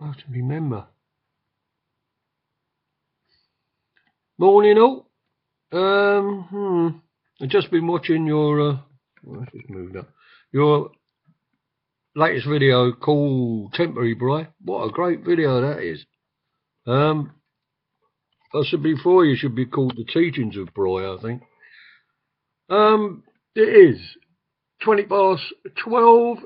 I have to remember. Morning all. I've just been watching your well, I just moved up. Your latest video called Temporary Bri. What a great video that is. I said before you should be called The Teachings of Bri, I think. It is 12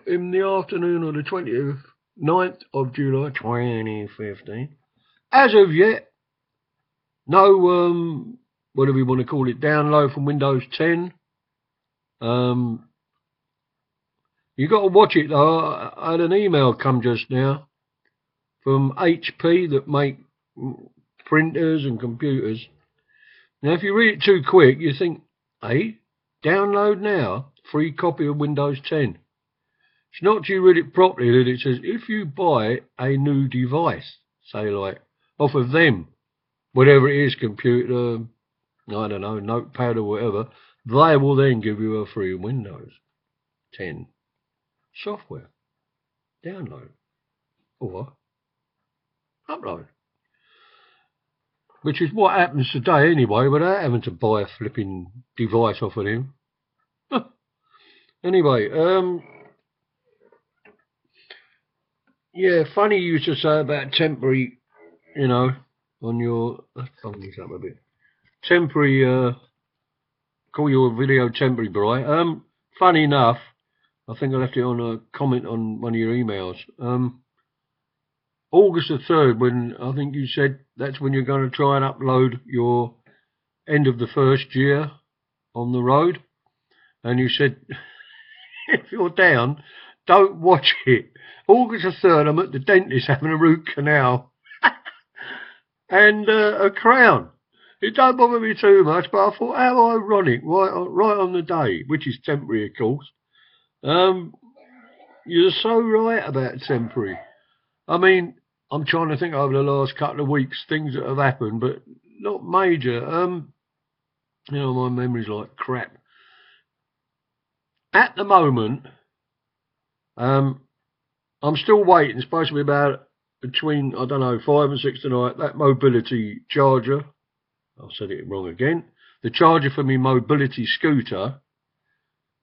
in the afternoon on the 29th of July 2015. As of yet, no whatever you want to call it, download from Windows 10. You got to watch it though. I had an email come just now from HP that make printers and computers. Now, if you read it too quick, you think, hey, download now, free copy of Windows 10. It's not till you read it properly that it says, if you buy a new device, say like off of them, whatever it is, computer, I don't know, notepad or whatever, they will then give you a free Windows 10 software. Download or upload. Which is what happens today anyway, without having to buy a flipping device off of him. Anyway, yeah, funny you used to say about temporary, you know, on your, let's bung this up a bit. Temporary, call your video Temporary Bri. Funny enough, I think I left it on a comment on one of your emails. August the 3rd, when I think you said that's when you're going to try and upload your end of the first year on the road. And you said, if you're down, don't watch it. August the 3rd, I'm at the dentist having a root canal and a crown. It don't bother me too much, but I thought, how ironic, right on the day, which is temporary, of course. You're so right about temporary. I mean, I'm trying to think over the last couple of weeks, things that have happened, but not major. You know, my memory's like crap. At the moment, I'm still waiting. It's supposed to be about between, I don't know, 5 and 6 tonight, that mobility charger. I said it wrong again. The charger for me mobility scooter.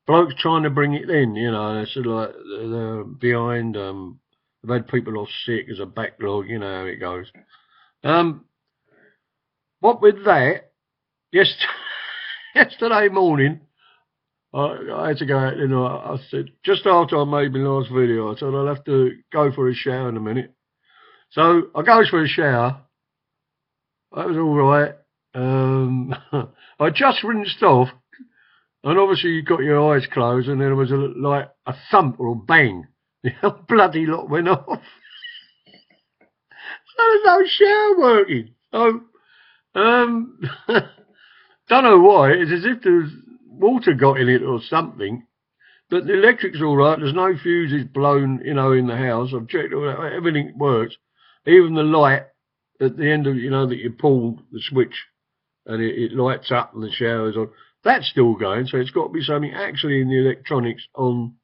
Bloke's trying to bring it in, you know, they're sort of like, they're behind, they've had people off sick as a backlog, you know how it goes. What with that, yesterday morning, I had to go out, you know, I said, just after I made my last video, I said I'll have to go for a shower in a minute. So I goes for a shower. That was all right. I just rinsed off, and obviously you got your eyes closed, and then there was like a thump or a bang. The bloody lot went off. There was no shower working. So, don't know why. It's as if there's water got in it or something. But the electric's all right. There's no fuses blown, you know, in the house. I've checked all that. Everything works. Even the light at the end of, you know, that you pull the switch and it lights up and the shower's on. That's still going. So it's got to be something actually in the electronics on,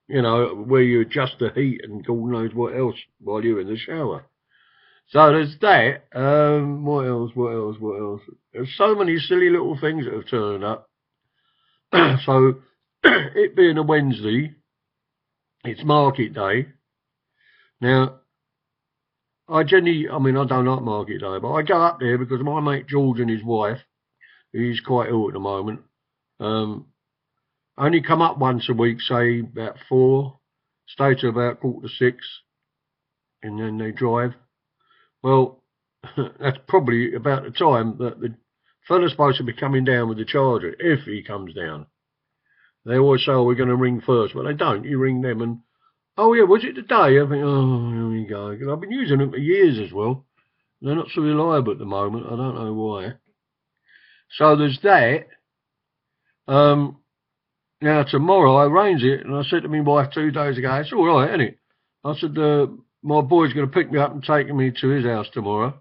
you know, where you adjust the heat and God knows what else while you're in the shower. So there's that. What else? There's so many silly little things that have turned up. So, it being a Wednesday, it's market day. Now, I don't like market day, but I go up there because my mate George and his wife, he's quite ill at the moment, only come up once a week, say about 4, stay till about 5:45, and then they drive. Well, that's probably about the time that the fella's supposed to be coming down with the charger, if he comes down. They always say, oh, we're going to ring first, but they don't. You ring them and, oh yeah, was it today? I think, oh, here we go. Because I've been using them for years as well. They're not so reliable at the moment. I don't know why. So there's that. Now tomorrow I arranged it, and I said to my wife 2 days ago, it's all right, isn't it? I said, my boy's going to pick me up and take me to his house tomorrow.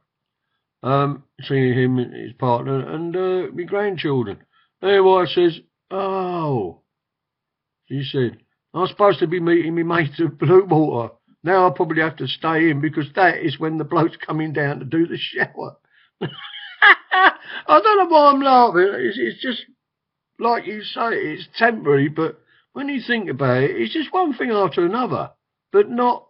Seeing him and his partner and my grandchildren. And my wife says, oh, she said, I'm supposed to be meeting my mate at Blue Water. Now I probably have to stay in because that is when the bloke's coming down to do the shower. I don't know why I'm laughing. It's just like you say, it's temporary, but when you think about it, it's just one thing after another. But not,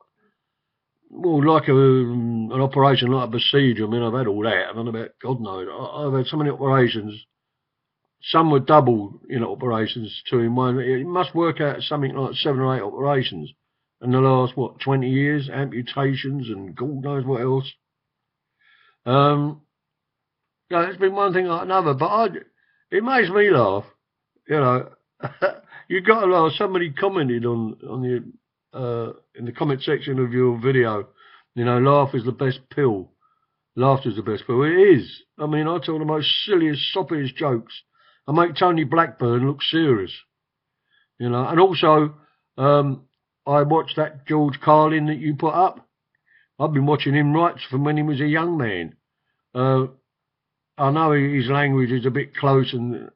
well, like an operation, like a procedure. I mean, I've had all that. I don't know about, God knows. I've had so many operations. Some were double, operations, 2 in 1. It must work out something like 7 or 8 operations. In the last, 20 years, amputations and God knows what else. It's been one thing like another, but it makes me laugh, You got to laugh. Somebody commented on the in the comment section of your video, laugh is the best pill. Laughter's the best pill. It is. I mean, I tell the most silliest, soppiest jokes. I make Tony Blackburn look serious, And also, I watched that George Carlin that you put up. I've been watching him right from when he was a young man. I know his language is a bit close and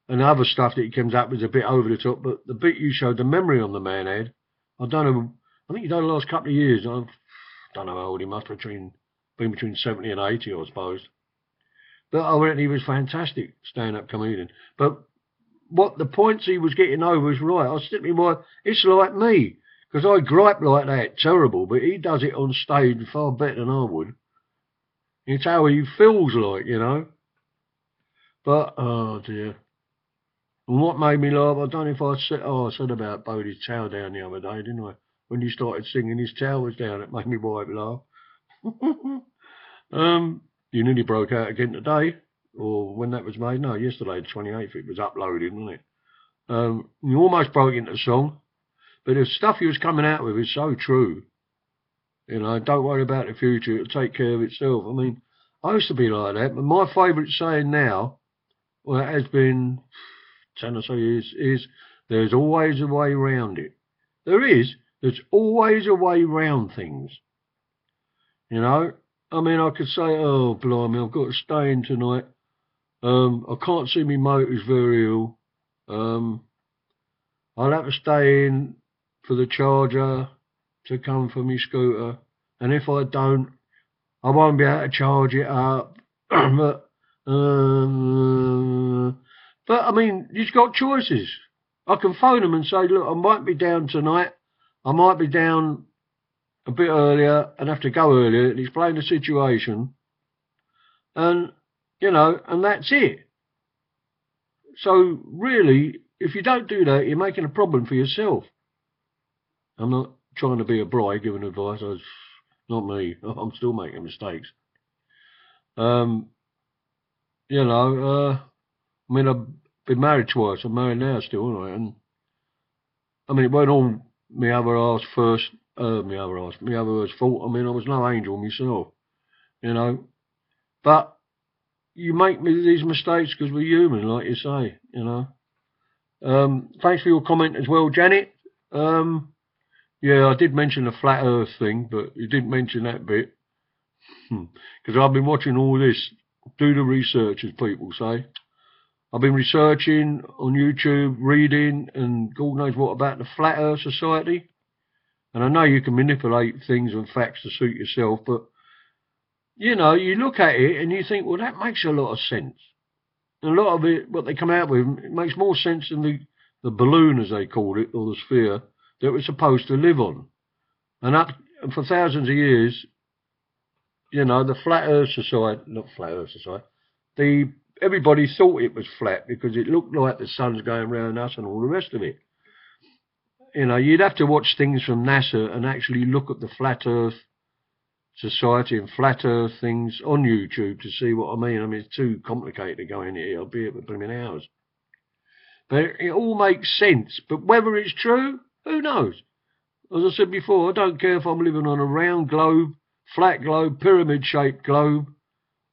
other stuff that he comes up with is a bit over the top, but the bit you showed, the memory on the man had, I don't know, I think he's done the last couple of years. I don't know how old he must have been between 70 and 80, I suppose. But I reckon he was fantastic stand-up comedian. But what the points he was getting over was right. I was thinking, well, it's like me, because I gripe like that, terrible, but he does it on stage far better than I would. It's how he feels like, But, oh dear. And what made me laugh, I don't know if I said about Bodie's towel down the other day, didn't I? When you started singing, his towel was down, it made me wife laugh. You nearly broke out again today, or when that was made. No, yesterday, the 28th, it was uploaded, wasn't it? You almost broke into song, but the stuff you was coming out with is so true. Don't worry about the future, it'll take care of itself. I mean, I used to be like that, but my favourite saying now, well, it has been 10 or so years, is there's always a way round it. There's always a way round things. I mean, I could say, oh, blimey, I've got to stay in tonight. I can't see me motor's very ill. I'll have to stay in for the charger to come for me scooter. And if I don't, I won't be able to charge it up. But I mean, you've got choices. I can phone them and say, look, I might be down tonight. I might be down a bit earlier and have to go earlier and explain the situation. And, and that's it. So, really, if you don't do that, you're making a problem for yourself. I'm not trying to be a bride giving advice. Not me. I'm still making mistakes. I mean, I've been married twice. I'm married now still, aren't I? And I mean, it weren't all my other half's fault. I mean, I was no angel myself, But you make these mistakes because we're human, like you say, Thanks for your comment as well, Janet. Yeah, I did mention the flat Earth thing, but you didn't mention that bit. Because I've been watching all this. Do the research, as people say. I've been researching on YouTube, reading, and God knows what about the Flat Earth Society. And I know you can manipulate things and facts to suit yourself, but, you look at it and you think, well, that makes a lot of sense. And a lot of it, what they come out with, it makes more sense than the balloon, as they called it, or the sphere, that we're supposed to live on. And for thousands of years, the Flat Earth Society, not Flat Earth Society, everybody thought it was flat because it looked like the sun's going around us and all the rest of it. You'd have to watch things from NASA and actually look at the Flat Earth Society and Flat Earth things on YouTube to see what I mean. I mean, it's too complicated to go in here. I'll be here for blooming hours. But it all makes sense. But whether it's true, who knows? As I said before, I don't care if I'm living on a round globe, flat globe, pyramid-shaped globe,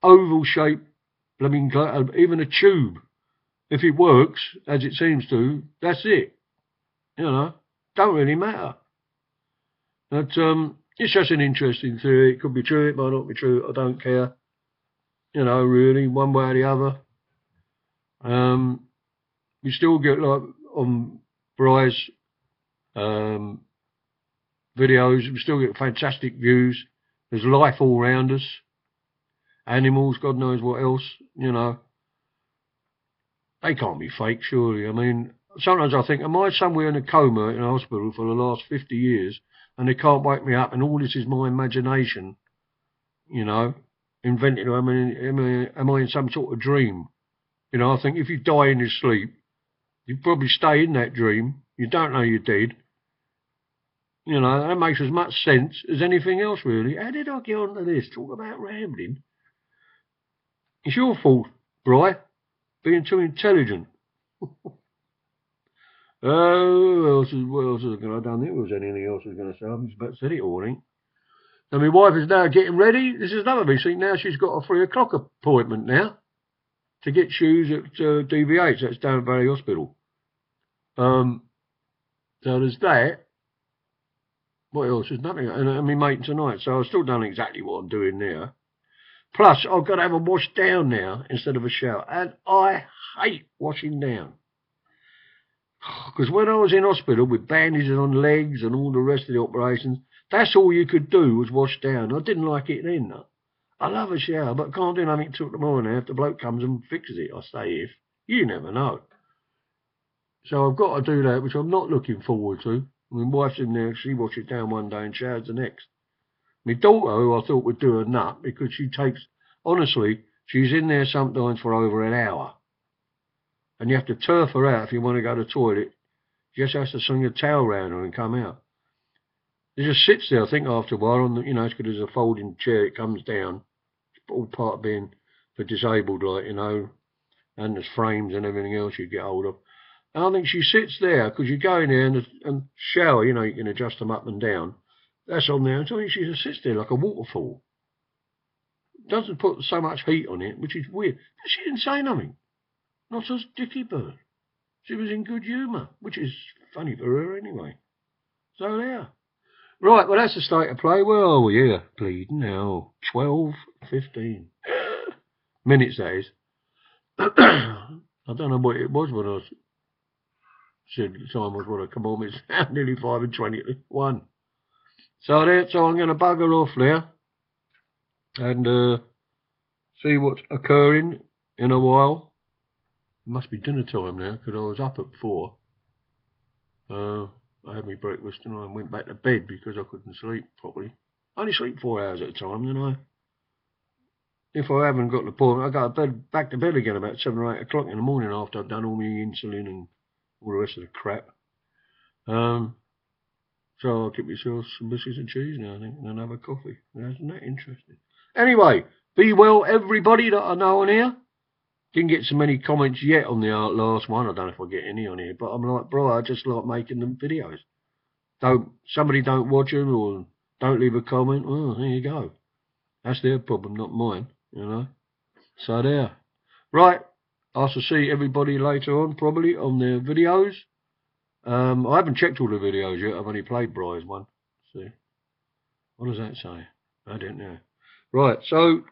oval-shaped, blooming globe, even a tube. If it works, as it seems to, that's it. Don't really matter. But it's just an interesting theory. It could be true, it might not be true. I don't care. Really, one way or the other. You still get, like, on Bryce, videos. We still get fantastic views. There's life all around us. Animals, God knows what else, you know. They can't be fake, surely. I mean, sometimes I think, am I somewhere in a coma in a hospital for the last 50 years and they can't wake me up and all this is my imagination, you know, invented? I mean, am I in some sort of dream? You know, I think if you die in your sleep, you probably stay in that dream. You don't know you're dead. You know, that makes as much sense as anything else, really. How did I get onto this? Talk about rambling. It's your fault, Bri, being too intelligent. Oh, what else is going to done? There was anything else I was going to say. I've just about said it all, I think. So my wife is now getting ready. This is another big thing. Now she's got a 3 o'clock appointment now to get shoes at DVH. That's down Valley Hospital. So there's that. What else? There's nothing. And my mate tonight. So I've still done exactly what I'm doing now. Plus, I've got to have a wash down now instead of a shower. And I hate washing down. Because when I was in hospital with bandages on legs and all the rest of the operations, that's all you could do was wash down. I didn't like it then. I love a shower, but can't do nothing till tomorrow now if the bloke comes and fixes it. I say if. You never know. So I've got to do that, which I'm not looking forward to. My wife's in there, she washes down one day and showers the next. My daughter, who I thought would do a nut, because she takes, honestly, she's in there sometimes for over an hour. And you have to turf her out if you want to go to the toilet. You just have to swing a towel around her and come out. She just sits there, I think, after a while, on the, you know, it's because there's a folding chair, it comes down. It's all part of being for disabled, like, you know, and there's frames and everything else you get hold of. And I think she sits there, because you go in there and shower, you know, you can adjust them up and down. That's on there, and so she just sits there like a waterfall. Doesn't put so much heat on it, which is weird. But she didn't say nothing. Not a dicky bird. She was in good humour, which is funny for her anyway. So there. Right, well, that's the state of play. Where are we here? Bleeding now. 12:15 minutes, that is. I don't know what it was when I said the time was what I come on. It's nearly 5:21. So there, so I'm going to bugger off there and see what's occurring in a while. It must be dinner time now because I was up at 4. I had my breakfast and I went back to bed because I couldn't sleep properly. I only sleep 4 hours at a time, then if I haven't got the appointment, I go back to bed again about 7 or 8 o'clock in the morning after I've done all my insulin and all the rest of the crap. So I'll get myself some biscuits and cheese now, I think, and have a coffee. Isn't that interesting? Anyway, be well, everybody that I know on here. Didn't get so many comments yet on the last one. I don't know if I'll get any on here, but I'm like, bro, I just like making them videos. Somebody don't watch them or don't leave a comment. Well, there you go. That's their problem, not mine, you know. So there. Right. I shall see everybody later on, probably, on their videos. I haven't checked all the videos yet. I've only played Bri's one. See. What does that say? I don't know. Right, so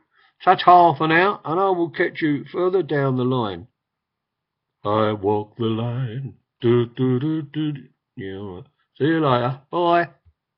ta-ta for now, and I will catch you further down the line. I walk the line. Do, do, do, do. Yeah, all right. See you later. Bye.